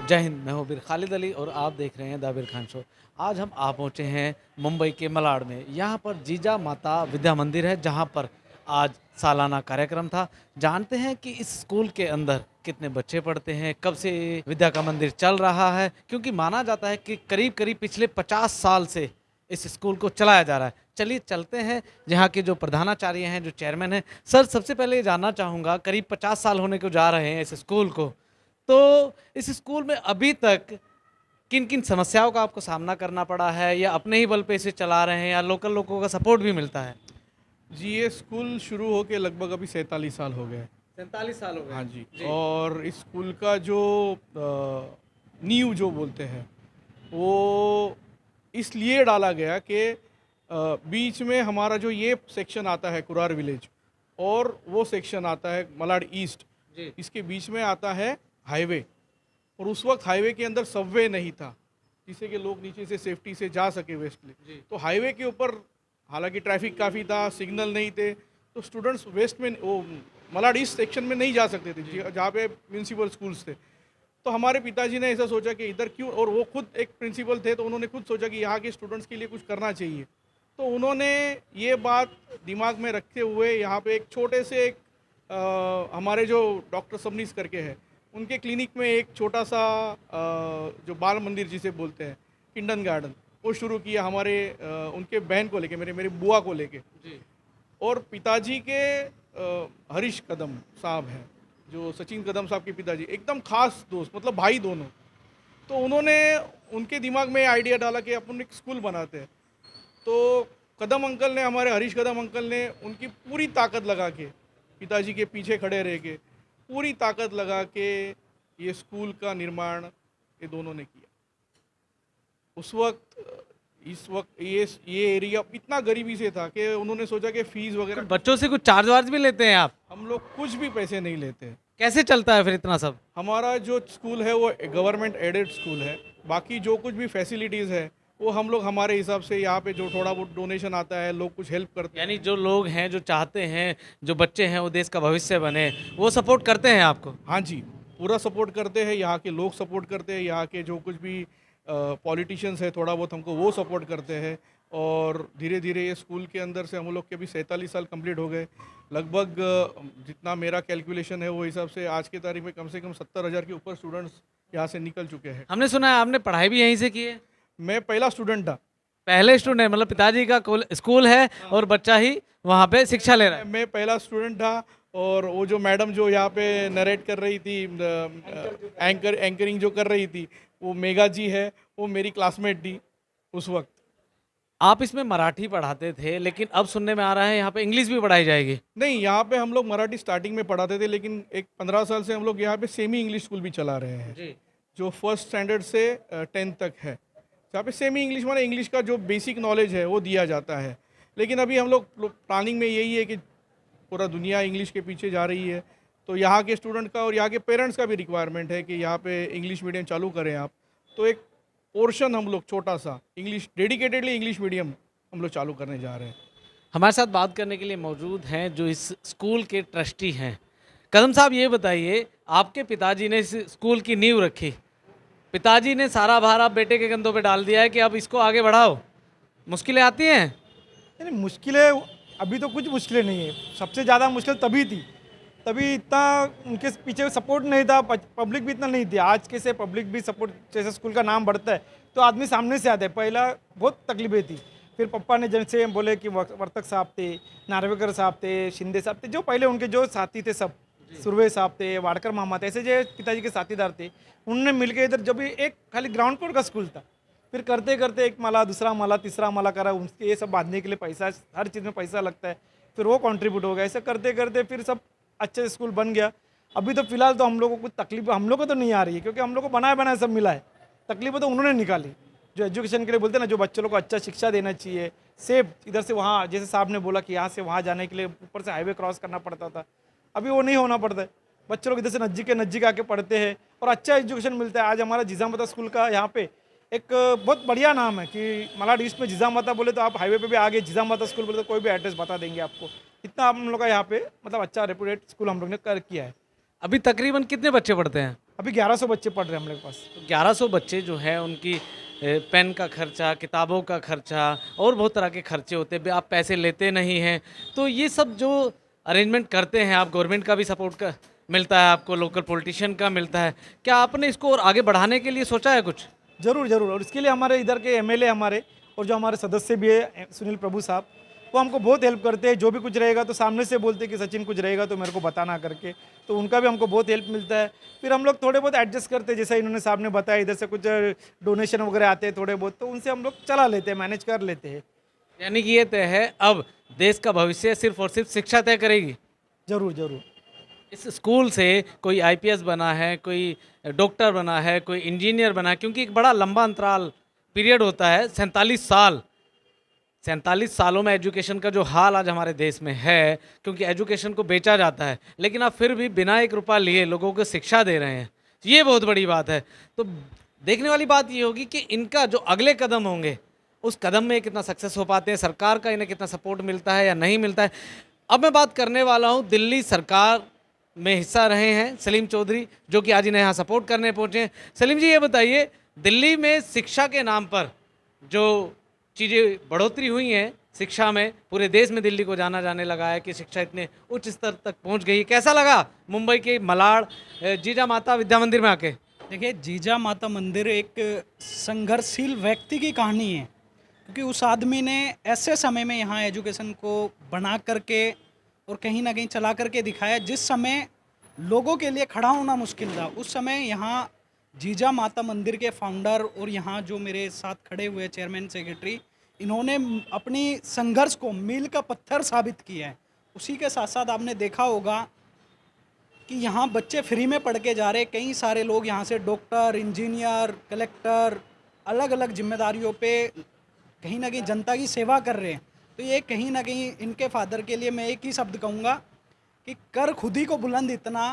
जय हिंद। मैं हूँ बीर खालिद अली और आप देख रहे हैं द बीर खान शो। आज हम आ पहुँचे हैं मुंबई के मलाड में। यहाँ पर जीजा माता विद्या मंदिर है, जहाँ पर आज सालाना कार्यक्रम था। जानते हैं कि इस स्कूल के अंदर कितने बच्चे पढ़ते हैं, कब से विद्या का मंदिर चल रहा है, क्योंकि माना जाता है कि करीब करीब पिछले 50 साल से इस स्कूल को चलाया जा रहा है। चलिए चलते हैं यहाँ के जो प्रधानाचार्य हैं, जो चेयरमैन हैं। सर, सबसे पहले ये जानना चाहूँगा, करीब 50 साल होने को जा रहे हैं इस स्कूल को, तो इस स्कूल में अभी तक किन किन समस्याओं का आपको सामना करना पड़ा है, या अपने ही बल पे इसे चला रहे हैं, या लोकल लोगों का सपोर्ट भी मिलता है? जी, ये स्कूल शुरू होके लगभग अभी 47 साल हो गए। 47 साल हो गए। हाँ जी। जी। और इस स्कूल का जो नींव जो बोलते हैं, वो इसलिए डाला गया कि बीच में हमारा जो ये सेक्शन आता है कुरार विलेज, और वो सेक्शन आता है मलाड ईस्ट। जी। इसके बीच में आता है हाईवे, और उस वक्त हाईवे के अंदर सबवे नहीं था, जिससे कि लोग नीचे से सेफ्टी से जा सके वेस्टली। जी। तो हाईवे के ऊपर हालांकि ट्रैफिक काफ़ी था, सिग्नल नहीं थे, तो स्टूडेंट्स वेस्ट में वो मलाड ईस्ट सेक्शन में नहीं जा सकते थे, जहाँ पे म्यूनसिपल स्कूल्स थे। तो हमारे पिताजी ने ऐसा सोचा कि इधर क्यों, और वो खुद एक प्रिंसिपल थे, तो उन्होंने खुद सोचा कि यहाँ के स्टूडेंट्स के लिए कुछ करना चाहिए। तो उन्होंने ये बात दिमाग में रखते हुए यहाँ पे एक छोटे से एक हमारे जो डॉक्टर सबनीस करके है, उनके क्लिनिक में एक छोटा सा जो बाल मंदिर जिसे बोलते हैं, किंडन गार्डन, वो शुरू किया हमारे उनके बहन को लेके, मेरी बुआ को लेके। जी। और पिताजी के हरीश कदम साहब हैं, जो सचिन कदम साहब के पिताजी, एकदम खास दोस्त, मतलब भाई दोनों। तो उन्होंने उनके दिमाग में आइडिया डाला कि अपन एक स्कूल बनाते हैं। तो कदम अंकल ने, हमारे हरीश कदम अंकल ने उनकी पूरी ताकत लगा के, पिताजी के पीछे खड़े रह के पूरी ताकत लगा के ये स्कूल का निर्माण ये दोनों ने किया। उस वक्त इस वक्त ये एरिया इतना गरीबी से था कि उन्होंने सोचा कि फीस वगैरह, बच्चों से कुछ चार्ज वार्ज भी लेते हैं आप? हम लोग कुछ भी पैसे नहीं लेते। कैसे चलता है फिर इतना सब? हमारा जो स्कूल है वो गवर्नमेंट एडेड स्कूल है। बाकी जो कुछ भी फैसिलिटीज़ है वो हम लोग हमारे हिसाब से, यहाँ पे जो थोड़ा बहुत डोनेशन आता है, लोग कुछ हेल्प करते हैं। यानी जो लोग हैं, जो चाहते हैं जो बच्चे हैं वो देश का भविष्य बने, वो सपोर्ट करते हैं आपको? हाँ जी, पूरा सपोर्ट करते हैं। यहाँ के लोग सपोर्ट करते हैं, यहाँ के जो कुछ भी पॉलिटिशियंस है थोड़ा बहुत हमको वो सपोर्ट करते हैं। और धीरे धीरे ये स्कूल के अंदर से हम लोग के अभी 47 साल कंप्लीट हो गए। लगभग जितना मेरा कैलकुलेशन है वो हिसाब से आज की तारीख में कम से कम 70,000 के ऊपर स्टूडेंट्स यहाँ से निकल चुके हैं। हमने सुना है आपने पढ़ाई भी यहीं से की है? मैं पहला स्टूडेंट था। पहले स्टूडेंट, मतलब पिताजी का स्कूल है और बच्चा ही वहाँ पे शिक्षा ले रहा है। मैं पहला स्टूडेंट था। और वो जो मैडम जो यहाँ पे नरेट कर रही थी, एंकरिंग जो कर रही थी, वो मेगा जी है, वो मेरी क्लासमेट थी उस वक्त। आप इसमें मराठी पढ़ाते थे, लेकिन अब सुनने में आ रहा है यहाँ पे इंग्लिश भी पढ़ाई जाएगी। नहीं, यहाँ पे हम लोग मराठी स्टार्टिंग में पढ़ाते थे, लेकिन एक 15 साल से हम लोग यहाँ पे सेमी इंग्लिश स्कूल भी चला रहे हैं, जी। जो फर्स्ट स्टैंडर्ड से 10th तक है। जहाँ पे सेमी इंग्लिश माने इंग्लिश का जो बेसिक नॉलेज है वो दिया जाता है। लेकिन अभी हम लोग प्लानिंग में यही है कि पूरा दुनिया इंग्लिश के पीछे जा रही है, तो यहाँ के स्टूडेंट का और यहाँ के पेरेंट्स का भी रिक्वायरमेंट है कि यहाँ पे इंग्लिश मीडियम चालू करें आप। तो एक पोर्शन हम लोग छोटा सा इंग्लिश, डेडिकेटेडली इंग्लिश मीडियम हम लोग चालू करने जा रहे हैं। हमारे साथ बात करने के लिए मौजूद हैं जो इस स्कूल के ट्रस्टी हैं। कदम साहब, ये बताइए, आपके पिताजी ने इस स्कूल की नींव रखी, पिताजी ने सारा भार आप बेटे के कंधों पे डाल दिया है कि अब इसको आगे बढ़ाओ, मुश्किलें आती हैं? नहीं, मुश्किलें अभी तो कुछ मुश्किलें नहीं है। सबसे ज़्यादा मुश्किल तभी थी, तभी इतना उनके पीछे सपोर्ट नहीं था, पब्लिक भी इतना नहीं थी। आज के से पब्लिक भी सपोर्ट, जैसे स्कूल का नाम बढ़ता है तो आदमी सामने से आता है। पहला बहुत तकलीफें थी, फिर पप्पा ने जैसे बोले कि वर्तक साहब थे, नार्वेकर साहब थे, शिंदे साहब थे, जो पहले उनके जो साथी थे, सब सुरवे साहब थे, वाडकर मामा थे, ऐसे जो पिताजी के साथीदार थे, उन्होंने मिलकर इधर, जब एक खाली ग्राउंड फ्लोर का स्कूल था, फिर करते करते एक माला, दूसरा माला, तीसरा माला करा। उसके ये सब बांधने के लिए पैसा, हर चीज़ में पैसा लगता है, फिर वो कंट्रीब्यूट हो गया। ऐसे करते करते फिर सब अच्छे स्कूल बन गया। अभी तो फिलहाल तो हम लोगों को कुछ तकलीफ हम लोग को तो नहीं आ रही है, क्योंकि हम लोग को बनाया बनाया सब मिला है। तकलीफें तो उन्होंने निकाली, जो एजुकेशन के लिए बोलते हैं ना, जो बच्चों को अच्छा शिक्षा देना चाहिए, सेफ इधर से वहाँ, जैसे साहब ने बोला कि यहाँ से वहाँ जाने के लिए ऊपर से हाईवे क्रॉस करना पड़ता था, अभी वो नहीं होना पड़ता है। बच्चों लोग इधर से नज़दीक के नज़दीक आके पढ़ते हैं और अच्छा एजुकेशन मिलता है। आज हमारा जिजामाता स्कूल का यहाँ पे एक बहुत बढ़िया नाम है कि मलाड ईस्ट में जिजामाता बोले तो आप हाईवे पे भी आगे जिजामाता स्कूल बोले तो कोई भी एड्रेस बता देंगे आपको। इतना हम लोग का यहाँ पे मतलब अच्छा रेपुटेड स्कूल हम लोग ने कर किया है। अभी तकरीबन कितने बच्चे पढ़ते हैं? अभी 1100 बच्चे पढ़ रहे हैं हम लोग के पास। तो 1100 बच्चे जो हैं उनकी पेन का खर्चा, किताबों का खर्चा और बहुत तरह के खर्चे होते हैं, आप पैसे लेते नहीं हैं। तो ये सब जो अरेंजमेंट करते हैं आप, गवर्नमेंट का भी सपोर्ट का मिलता है आपको, लोकल पॉलिटिशियन का मिलता है, क्या आपने इसको और आगे बढ़ाने के लिए सोचा है कुछ? ज़रूर ज़रूर, और इसके लिए हमारे इधर के एमएलए हमारे और जो हमारे सदस्य भी है सुनील प्रभु साहब, वो हमको बहुत हेल्प करते हैं। जो भी कुछ रहेगा तो सामने से बोलते हैं कि सचिन कुछ रहेगा तो मेरे को बताना करके, तो उनका भी हमको बहुत हेल्प मिलता है। फिर हम लोग थोड़े बहुत एडजस्ट करते हैं, जैसा इन्होंने साहब ने बताया, इधर से कुछ डोनेशन वगैरह आते हैं थोड़े बहुत, तो उनसे हम लोग चला लेते हैं, मैनेज कर लेते हैं। यानी कि ये तय है अब देश का भविष्य सिर्फ और सिर्फ शिक्षा तय करेगी। ज़रूर ज़रूर। इस स्कूल से कोई आईपीएस बना है, कोई डॉक्टर बना है, कोई इंजीनियर बना है, क्योंकि एक बड़ा लंबा अंतराल पीरियड होता है, 47 साल। 47 सालों में एजुकेशन का जो हाल आज हमारे देश में है, क्योंकि एजुकेशन को बेचा जाता है, लेकिन आप फिर भी बिना एक रुपया लिए लोगों को शिक्षा दे रहे हैं, ये बहुत बड़ी बात है। तो देखने वाली बात ये होगी कि इनका जो अगले कदम होंगे, उस कदम में कितना सक्सेस हो पाते हैं, सरकार का इन्हें कितना सपोर्ट मिलता है या नहीं मिलता है। अब मैं बात करने वाला हूँ दिल्ली सरकार में हिस्सा रहे हैं सलीम चौधरी, जो कि आज इन्हें यहाँ सपोर्ट करने पहुँचे हैं। सलीम जी, ये बताइए, दिल्ली में शिक्षा के नाम पर जो चीज़ें बढ़ोतरी हुई हैं शिक्षा में, पूरे देश में दिल्ली को जाना जाने लगा है कि शिक्षा इतने उच्च स्तर तक पहुंच गई है, कैसा लगा मुंबई के मलाड जीजा माता विद्या मंदिर में आके? देखिए, जीजा माता मंदिर एक संघर्षशील व्यक्ति की कहानी है, क्योंकि उस आदमी ने ऐसे समय में यहाँ एजुकेशन को बना करके और कहीं ना कहीं चला करके दिखाया, जिस समय लोगों के लिए खड़ा होना मुश्किल था। उस समय यहाँ जीजा माता मंदिर के फाउंडर और यहाँ जो मेरे साथ खड़े हुए चेयरमैन सेक्रेटरी, इन्होंने अपनी संघर्ष को मील का पत्थर साबित किया है। उसी के साथ साथ आपने देखा होगा कि यहाँ बच्चे फ्री में पढ़ के जा रहे, कई सारे लोग यहाँ से डॉक्टर, इंजीनियर, कलेक्टर, अलग अलग जिम्मेदारियों पे कहीं ना कहीं जनता की सेवा कर रहे हैं। तो ये कहीं ना कहीं इनके फादर के लिए मैं एक ही शब्द कहूँगा कि कर खुद ही को बुलंद इतना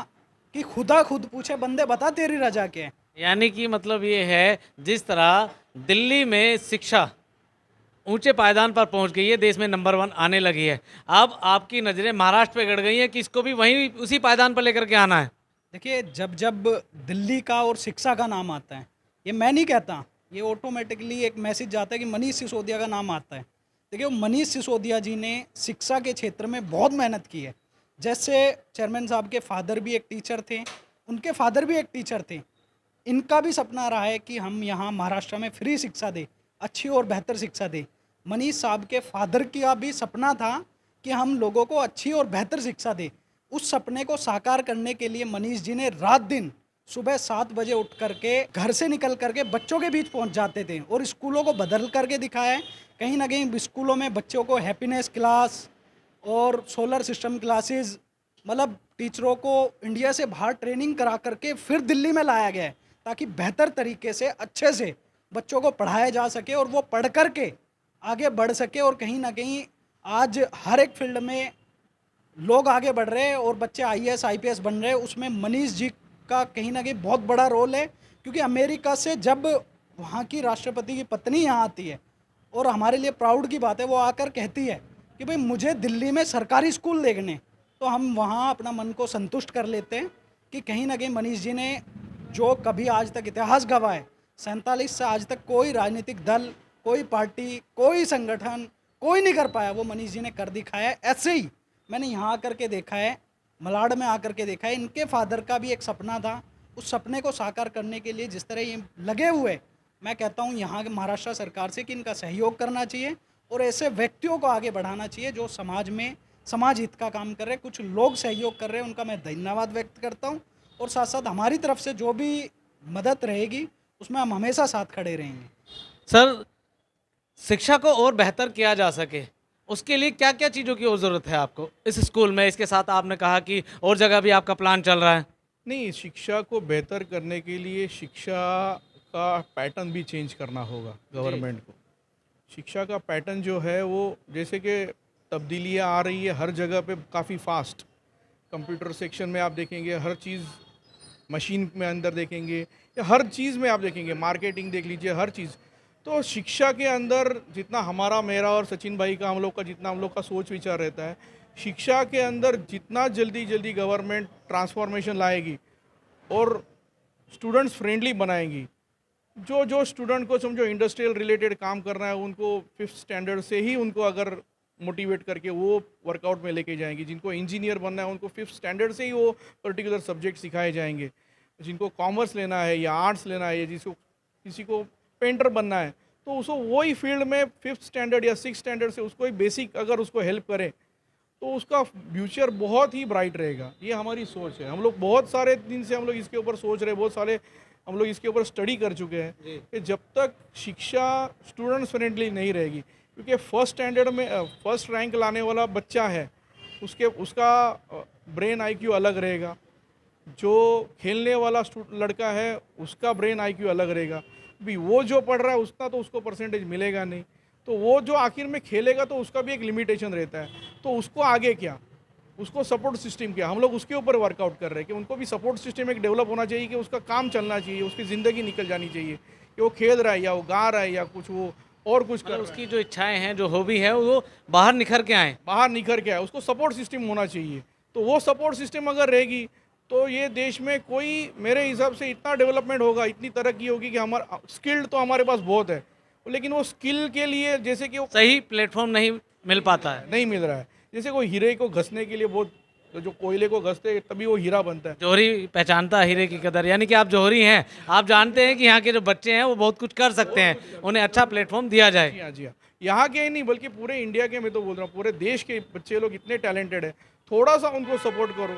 कि खुदा खुद पूछे बंदे बता तेरी रजा क्या है। यानी कि मतलब ये है, जिस तरह दिल्ली में शिक्षा ऊंचे पायदान पर पहुंच गई है, देश में नंबर 1 आने लगी है, अब आपकी नज़रें महाराष्ट्र पे गड़ गई हैं कि इसको भी वहीं उसी पायदान पर लेकर के आना है। देखिए, जब जब दिल्ली का और शिक्षा का नाम आता है, ये मैं नहीं कहता, ये ऑटोमेटिकली एक मैसेज जाता है कि मनीष सिसोदिया का नाम आता है। देखिए, मनीष सिसोदिया जी ने शिक्षा के क्षेत्र में बहुत मेहनत की है। जैसे चेयरमैन साहब के फादर भी एक टीचर थे, उनके फादर भी एक टीचर थे, इनका भी सपना रहा है कि हम यहाँ महाराष्ट्र में फ्री शिक्षा दें, अच्छी और बेहतर शिक्षा दें। मनीष साहब के फादर का भी सपना था कि हम लोगों को अच्छी और बेहतर शिक्षा दें। उस सपने को साकार करने के लिए मनीष जी ने रात दिन सुबह 7 बजे उठ करके घर से निकल करके बच्चों के बीच पहुंच जाते थे और स्कूलों को बदल करके दिखाया है। कहीं ना कहीं स्कूलों में बच्चों को हैप्पीनेस क्लास और सोलर सिस्टम क्लासेस, मतलब टीचरों को इंडिया से बाहर ट्रेनिंग करा करके फिर दिल्ली में लाया गया है, ताकि बेहतर तरीके से अच्छे से बच्चों को पढ़ाया जा सके और वो पढ़ करके आगे बढ़ सके। और कहीं ना कहीं आज हर एक फील्ड में लोग आगे बढ़ रहे हैं और बच्चे IAS IPS बन रहे हैं। उसमें मनीष जी का कहीं ना कहीं बहुत बड़ा रोल है, क्योंकि अमेरिका से जब वहाँ की राष्ट्रपति की पत्नी यहाँ आती है, और हमारे लिए प्राउड की बात है, वो आकर कहती है कि भाई मुझे दिल्ली में सरकारी स्कूल देखने, तो हम वहाँ अपना मन को संतुष्ट कर लेते हैं कि कहीं ना कहीं मनीष जी ने जो कभी आज तक इतिहास गवाह है, 47 से आज तक कोई राजनीतिक दल, कोई पार्टी, कोई संगठन, कोई नहीं कर पाया, वो मनीष जी ने कर दिखाया है। ऐसे ही मैंने यहाँ आकर के देखा है, मलाड में आकर के देखा है, इनके फादर का भी एक सपना था। उस सपने को साकार करने के लिए जिस तरह ये लगे हुए, मैं कहता हूँ यहाँ के महाराष्ट्र सरकार से कि इनका सहयोग करना चाहिए और ऐसे व्यक्तियों को आगे बढ़ाना चाहिए जो समाज में समाज हित का काम कर रहे हैं। कुछ लोग सहयोग कर रहे हैं, उनका मैं धन्यवाद व्यक्त करता हूँ, और साथ साथ हमारी तरफ से जो भी मदद रहेगी उसमें हम हमेशा साथ खड़े रहेंगे। सर, शिक्षा को और बेहतर किया जा सके, उसके लिए क्या क्या चीज़ों की और ज़रूरत है आपको इस स्कूल में? इसके साथ आपने कहा कि और जगह भी आपका प्लान चल रहा है। नहीं, शिक्षा को बेहतर करने के लिए शिक्षा का पैटर्न भी चेंज करना होगा गवर्नमेंट को। शिक्षा का पैटर्न जो है वो, जैसे कि तब्दीलियाँ आ रही है हर जगह पे काफ़ी फास्ट। कंप्यूटर सेक्शन में आप देखेंगे, हर चीज़ मशीन में अंदर देखेंगे, या हर चीज़ में आप देखेंगे, मार्केटिंग देख लीजिए, हर चीज़। तो शिक्षा के अंदर जितना हमारा, मेरा और सचिन भाई का, हम लोग का जितना हम लोग का सोच विचार रहता है, शिक्षा के अंदर जितना जल्दी जल्दी गवर्नमेंट ट्रांसफॉर्मेशन लाएगी और स्टूडेंट्स फ्रेंडली बनाएंगी। जो जो स्टूडेंट को समझो इंडस्ट्रियल रिलेटेड काम करना है, उनको 5th स्टैंडर्ड से ही उनको अगर मोटिवेट करके वो वर्कआउट में लेके जाएंगी। जिनको इंजीनियर बनना है उनको 5th स्टैंडर्ड से ही वो पर्टिकुलर सब्जेक्ट सिखाए जाएंगे। जिनको कॉमर्स लेना है या आर्ट्स लेना है या जिसको किसी को पेंटर बनना है, तो उसको वही फील्ड में 5th स्टैंडर्ड या 6th स्टैंडर्ड से उसको एक बेसिक अगर उसको हेल्प करें तो उसका फ्यूचर बहुत ही ब्राइट रहेगा। ये हमारी सोच है। हम लोग बहुत सारे दिन से हम लोग इसके ऊपर सोच रहे हैं, बहुत सारे हम लोग इसके ऊपर स्टडी कर चुके हैं कि जब तक शिक्षा स्टूडेंट्स फ्रेंडली नहीं रहेगी, क्योंकि फर्स्ट स्टैंडर्ड में फर्स्ट रैंक लाने वाला बच्चा है, उसका ब्रेन आईक्यू अलग रहेगा। जो खेलने वाला लड़का है उसका ब्रेन आईक्यू अलग रहेगा। भी वो जो पढ़ रहा है उसका तो उसको परसेंटेज मिलेगा नहीं, तो वो जो आखिर में खेलेगा तो उसका भी एक लिमिटेशन रहता है। तो उसको आगे क्या, उसको सपोर्ट सिस्टम क्या, हम लोग उसके ऊपर वर्कआउट कर रहे हैं कि उनको भी सपोर्ट सिस्टम एक डेवलप होना चाहिए कि उसका काम चलना चाहिए, उसकी ज़िंदगी निकल जानी चाहिए कि वो खेल रहा है या वो गा रहा है या कुछ वो और कुछ कर रहा है। उसकी जो इच्छाएं हैं, जो हॉबी है, वो बाहर निखर के आए। बाहर निखर के आए, उसको सपोर्ट सिस्टम होना चाहिए। तो वो सपोर्ट सिस्टम अगर रहेगी तो ये देश में कोई मेरे हिसाब से इतना डेवलपमेंट होगा, इतनी तरक्की होगी कि हमारा स्किल्ड तो हमारे पास बहुत है, लेकिन वो स्किल के लिए जैसे कि वो सही प्लेटफॉर्म नहीं मिल पाता है। नहीं मिल रहा है। जैसे कोई हीरे को घसने के लिए बहुत, जो कोयले को घसते तभी वो हीरा बनता है। जौहरी पहचानता है हीरे की कदर, यानी कि आप जौहरी हैं, आप जानते हैं कि यहाँ के जो बच्चे हैं वो बहुत कुछ कर सकते हैं, उन्हें अच्छा प्लेटफॉर्म दिया जाए। जी हाँ, जी हाँ। यहाँ के ही नहीं बल्कि पूरे इंडिया के, मैं तो बोल रहा हूँ पूरे देश के बच्चे लोग इतने टैलेंटेड है। थोड़ा सा उनको सपोर्ट करो,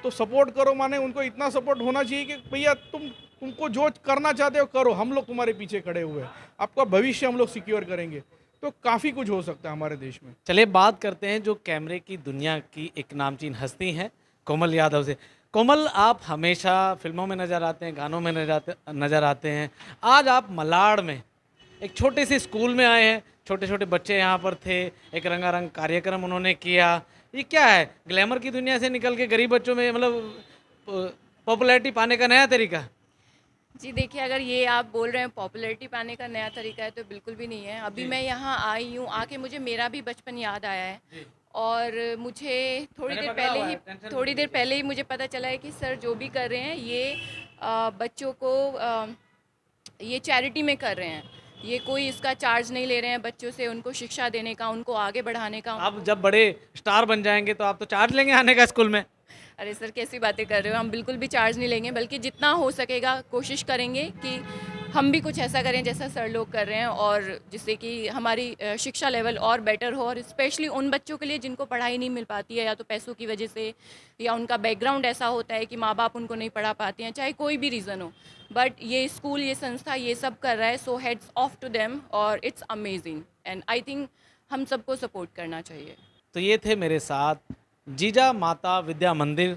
तो सपोर्ट करो माने उनको इतना सपोर्ट होना चाहिए कि भैया तुमको जो करना चाहते हो करो, हम लोग तुम्हारे पीछे खड़े हुए हैं, आपका भविष्य हम लोग सिक्योर करेंगे। तो काफ़ी कुछ हो सकता है हमारे देश में। चलिए बात करते हैं जो कैमरे की दुनिया की एक नामचीन हस्ती हैं, कोमल यादव से। कोमल, आप हमेशा फिल्मों में नज़र आते हैं, गानों में नज़र आते हैं। आज आप मलाड में एक छोटे से स्कूल में आए हैं, छोटे छोटे बच्चे यहाँ पर थे, एक रंगारंग कार्यक्रम उन्होंने किया। ये क्या है, ग्लैमर की दुनिया से निकल के गरीब बच्चों में मतलब पॉपुलैरिटी पाने का नया तरीका? जी देखिए, अगर ये आप बोल रहे हैं पॉपुलैरिटी पाने का नया तरीका है तो बिल्कुल भी नहीं है। अभी मैं यहाँ आई हूँ, आके मुझे मेरा भी बचपन याद आया है और मुझे थोड़ी देर पहले ही मुझे पता चला है कि सर जो भी कर रहे हैं ये बच्चों को ये चैरिटी में कर रहे हैं। ये कोई इसका चार्ज नहीं ले रहे हैं बच्चों से, उनको शिक्षा देने का, उनको आगे बढ़ाने का। आप जब बड़े स्टार बन जाएंगे तो आप तो चार्ज लेंगे आने का स्कूल में? अरे सर, कैसी बातें कर रहे हो, हम बिल्कुल भी चार्ज नहीं लेंगे, बल्कि जितना हो सकेगा कोशिश करेंगे कि हम भी कुछ ऐसा करें जैसा सर लोग कर रहे हैं, और जिससे कि हमारी शिक्षा लेवल और बेटर हो। और स्पेशली उन बच्चों के लिए जिनको पढ़ाई नहीं मिल पाती है, या तो पैसों की वजह से, या उनका बैकग्राउंड ऐसा होता है कि माँ बाप उनको नहीं पढ़ा पाते हैं, चाहे कोई भी रीज़न हो, बट ये स्कूल, ये संस्था ये सब कर रहा है। सो हेड्स ऑफ टू देम, और it's amazing and I think हम सबको सपोर्ट करना चाहिए। तो ये थे मेरे साथ जीजा माता विद्या मंदिर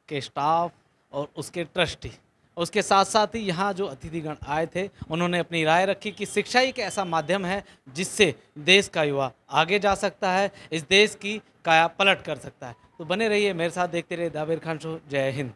के स्टाफ और उसके ट्रस्टी। उसके साथ साथ ही यहाँ जो अतिथिगण आए थे उन्होंने अपनी राय रखी कि शिक्षा एक ऐसा माध्यम है जिससे देश का युवा आगे जा सकता है, इस देश की काया पलट कर सकता है। तो बने रहिए मेरे साथ, देखते रहिए दाबेर खान शो। जय हिंद।